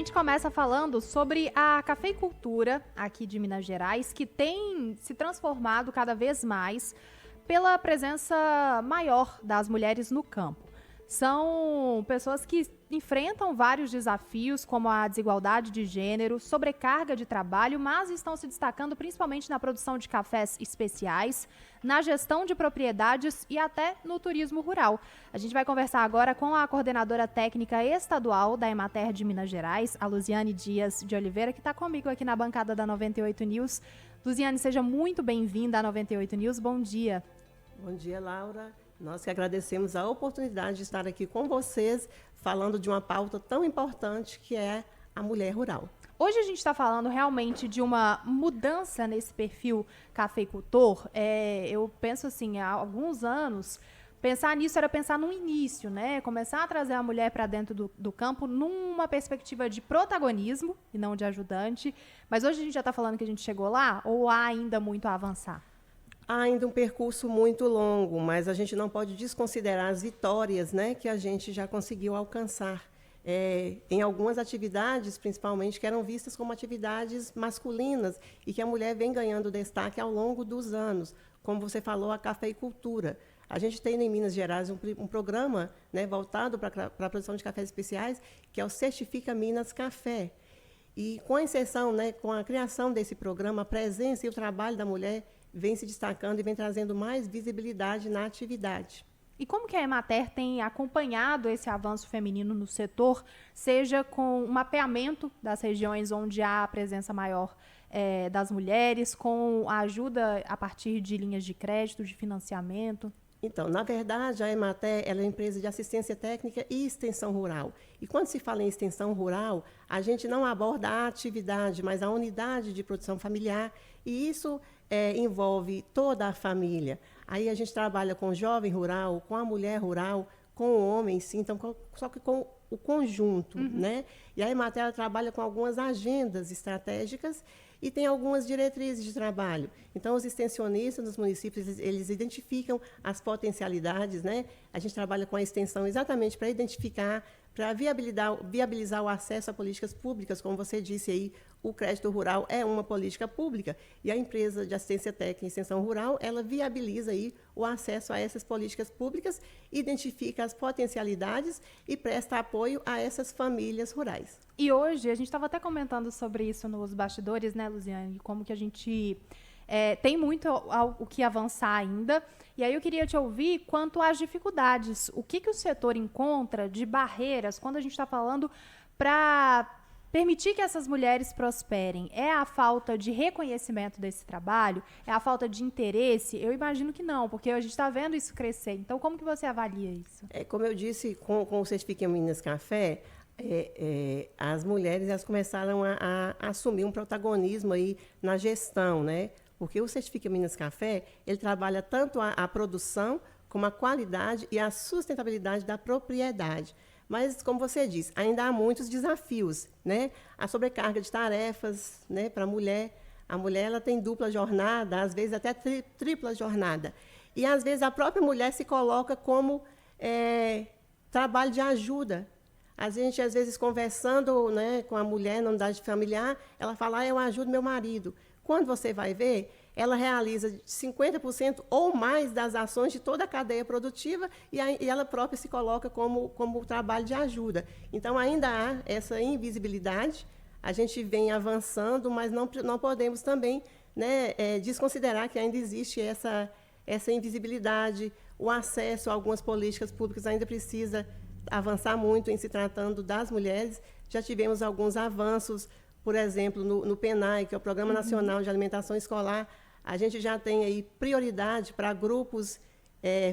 gente começa falando sobre a cafeicultura aqui de Minas Gerais, que tem se transformado cada vez mais pela presença maior das mulheres no campo. São pessoas que enfrentam vários desafios, como a desigualdade de gênero, sobrecarga de trabalho, mas estão se destacando principalmente na produção de cafés especiais, na gestão de propriedades e até no turismo rural. A gente vai conversar agora com a coordenadora técnica estadual da Emater de Minas Gerais, a Luziane Dias de Oliveira, que está comigo aqui na bancada da 98 News. Luziane, seja muito bem-vinda à 98 News. Bom dia. Bom dia, Laura. Nós que agradecemos a oportunidade de estar aqui com vocês, falando de uma pauta tão importante que é a mulher rural. Hoje a gente está falando realmente de uma mudança nesse perfil cafeicultor. Eu penso assim, há alguns anos, pensar nisso era pensar no início, né? Começar a trazer a mulher para dentro do campo numa perspectiva de protagonismo e não de ajudante. Mas hoje a gente já está falando que a gente chegou lá ou há ainda muito a avançar? Há ainda um percurso muito longo, mas a gente não pode desconsiderar as vitórias, né, que a gente já conseguiu alcançar. Em algumas atividades, principalmente, que eram vistas como atividades masculinas e que a mulher vem ganhando destaque ao longo dos anos. Como você falou, a cafeicultura. A gente tem em Minas Gerais um programa, né, voltado para a produção de cafés especiais, que é o Certifica Minas Café. E com a inserção, né, com a criação desse programa, a presença e o trabalho da mulher vem se destacando e vem trazendo mais visibilidade na atividade. E como que a Emater tem acompanhado esse avanço feminino no setor, seja com o mapeamento das regiões onde há a presença maior das mulheres, com a ajuda a partir de linhas de crédito, de financiamento? Então, na verdade, a Emater ela é uma empresa de assistência técnica e extensão rural. E quando se fala em extensão rural, a gente não aborda a atividade, mas a unidade de produção familiar, e isso envolve toda a família. Aí a gente trabalha com o jovem rural, com a mulher rural, com o homem, sim, então, só que com o conjunto, né? E a Emater ela trabalha com algumas agendas estratégicas e tem algumas diretrizes de trabalho. Então, os extensionistas nos municípios, eles identificam as potencialidades, né? A gente trabalha com a extensão exatamente para identificar, para viabilizar o acesso a políticas públicas, como você disse aí, o crédito rural é uma política pública e a empresa de assistência técnica e extensão rural, ela viabiliza aí o acesso a essas políticas públicas, identifica as potencialidades e presta apoio a essas famílias rurais. E hoje, a gente estava até comentando sobre isso nos bastidores, né, Luziane, como que a gente tem muito o que avançar ainda. E aí eu queria te ouvir quanto às dificuldades. O que o setor encontra de barreiras quando a gente está falando para permitir que essas mulheres prosperem? É a falta de reconhecimento desse trabalho? É a falta de interesse? Eu imagino que não, porque a gente está vendo isso crescer. Então, como que você avalia isso? Como eu disse, com o Certifica Minas Café, as mulheres elas começaram a assumir um protagonismo aí na gestão, né? Porque o Certifica Minas Café, ele trabalha tanto a produção, como a qualidade e a sustentabilidade da propriedade. Mas, como você disse, ainda há muitos desafios, né? A sobrecarga de tarefas, né, para a mulher. A mulher ela tem dupla jornada, às vezes até tripla jornada. E, às vezes, a própria mulher se coloca como trabalho de ajuda. A gente, às vezes, conversando, né, com a mulher na unidade familiar, ela fala, eu ajudo meu marido. Quando você vai ver, ela realiza 50% ou mais das ações de toda a cadeia produtiva e ela própria se coloca como trabalho de ajuda. Então, ainda há essa invisibilidade, a gente vem avançando, mas não podemos também, né, desconsiderar que ainda existe essa invisibilidade, o acesso a algumas políticas públicas ainda precisa avançar muito em se tratando das mulheres. Já tivemos alguns avanços, por exemplo, no PENAE, que é o Programa Nacional de Alimentação Escolar, a gente já tem aí prioridade para grupos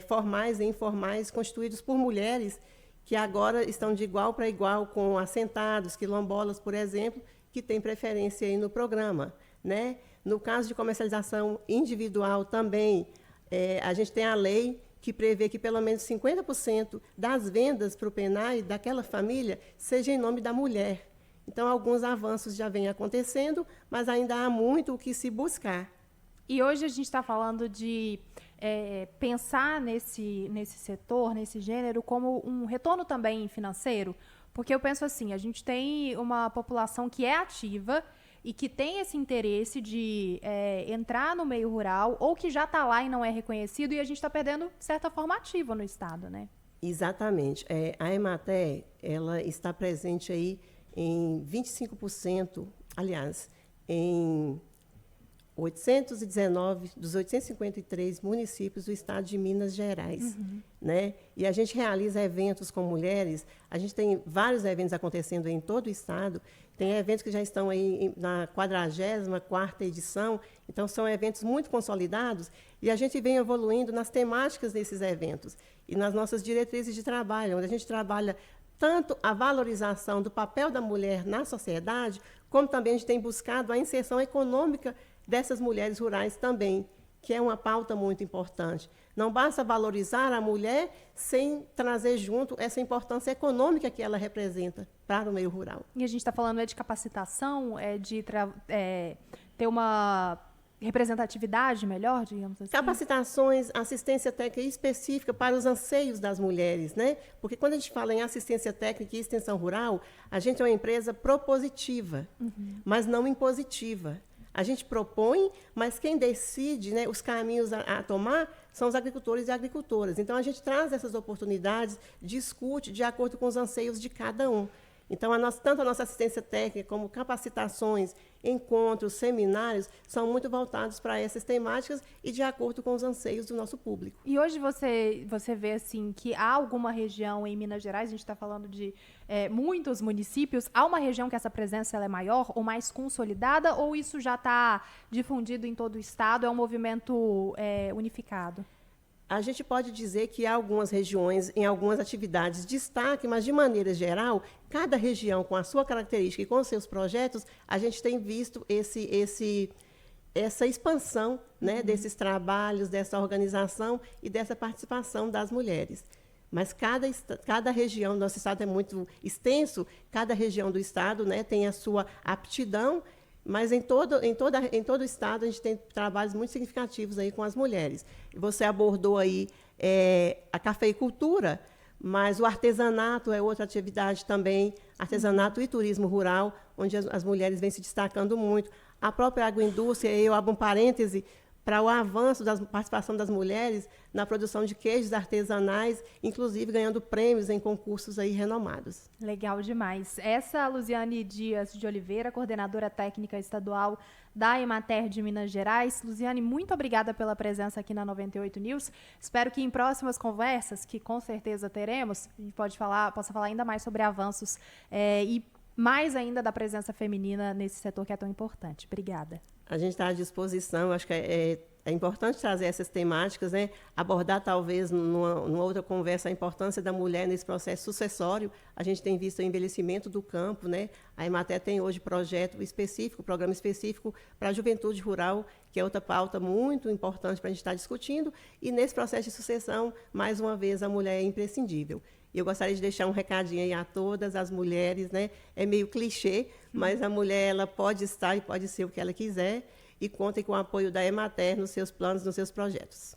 formais e informais constituídos por mulheres que agora estão de igual para igual com assentados, quilombolas, por exemplo, que têm preferência aí no programa, né? No caso de comercialização individual também, a gente tem a lei que prevê que pelo menos 50% das vendas para o PENAE daquela família seja em nome da mulher. Então, alguns avanços já vêm acontecendo, mas ainda há muito o que se buscar. E hoje a gente está falando de pensar nesse setor, nesse gênero, como um retorno também financeiro, Porque eu penso assim, a gente tem uma população que é ativa e que tem esse interesse de entrar no meio rural, ou que já está lá e não é reconhecido, e a gente está perdendo, de certa forma, ativa no Estado, né? Exatamente. A Emater, ela está presente aí em 25%, aliás, em 819 dos 853 municípios do estado de Minas Gerais. Né? E a gente realiza eventos com mulheres, a gente tem vários eventos acontecendo em todo o estado, tem eventos que já estão aí na 44ª edição, então são eventos muito consolidados, e a gente vem evoluindo nas temáticas desses eventos e nas nossas diretrizes de trabalho, onde a gente trabalha tanto a valorização do papel da mulher na sociedade, como também a gente tem buscado a inserção econômica dessas mulheres rurais também, que é uma pauta muito importante. Não basta valorizar a mulher sem trazer junto essa importância econômica que ela representa para o meio rural. E a gente está falando de capacitação, de ter uma representatividade melhor, digamos assim? Capacitações, assistência técnica específica para os anseios das mulheres, né? Porque quando a gente fala em assistência técnica e extensão rural, a gente é uma empresa propositiva, mas não impositiva. A gente propõe, mas quem decide, né, os caminhos a tomar são os agricultores e agricultoras. Então, a gente traz essas oportunidades, discute de acordo com os anseios de cada um. Então, tanto a nossa assistência técnica como capacitações, encontros, seminários, são muito voltados para essas temáticas e de acordo com os anseios do nosso público. E hoje você vê assim, que há alguma região em Minas Gerais, a gente está falando de muitos municípios, há uma região que essa presença ela é maior ou mais consolidada, ou isso já está difundido em todo o estado, é um movimento unificado? A gente pode dizer que há algumas regiões, em algumas atividades, destaque, mas, de maneira geral, cada região, com a sua característica e com os seus projetos, a gente tem visto essa expansão, né, desses trabalhos, dessa organização e dessa participação das mulheres. Mas cada região do nosso estado é muito extenso, cada região do estado, né, tem a sua aptidão, mas em todo o estado a gente tem trabalhos muito significativos aí com as mulheres. Você abordou aí a cafeicultura, mas o artesanato é outra atividade também, artesanato e turismo rural, onde as mulheres vêm se destacando muito. A própria agroindústria, eu abro um parêntese, para o avanço da participação das mulheres na produção de queijos artesanais, inclusive ganhando prêmios em concursos aí renomados. Legal demais. Essa Luziane Dias de Oliveira, coordenadora técnica estadual da Emater de Minas Gerais. Luziane, muito obrigada pela presença aqui na 98 News. Espero que em próximas conversas, que com certeza teremos, a gente possa falar ainda mais sobre avanços e mais ainda da presença feminina nesse setor que é tão importante. Obrigada. A gente está à disposição, acho que é importante trazer essas temáticas, né? Abordar, talvez, numa outra conversa, a importância da mulher nesse processo sucessório. A gente tem visto o envelhecimento do campo, né? A Emater tem hoje projeto específico, programa específico para a juventude rural, que é outra pauta muito importante para a gente estar discutindo. E, nesse processo de sucessão, mais uma vez, a mulher é imprescindível. E eu gostaria de deixar um recadinho aí a todas as mulheres, né? É meio clichê, mas a mulher ela pode estar e pode ser o que ela quiser, e contem com o apoio da Emater nos seus planos, nos seus projetos.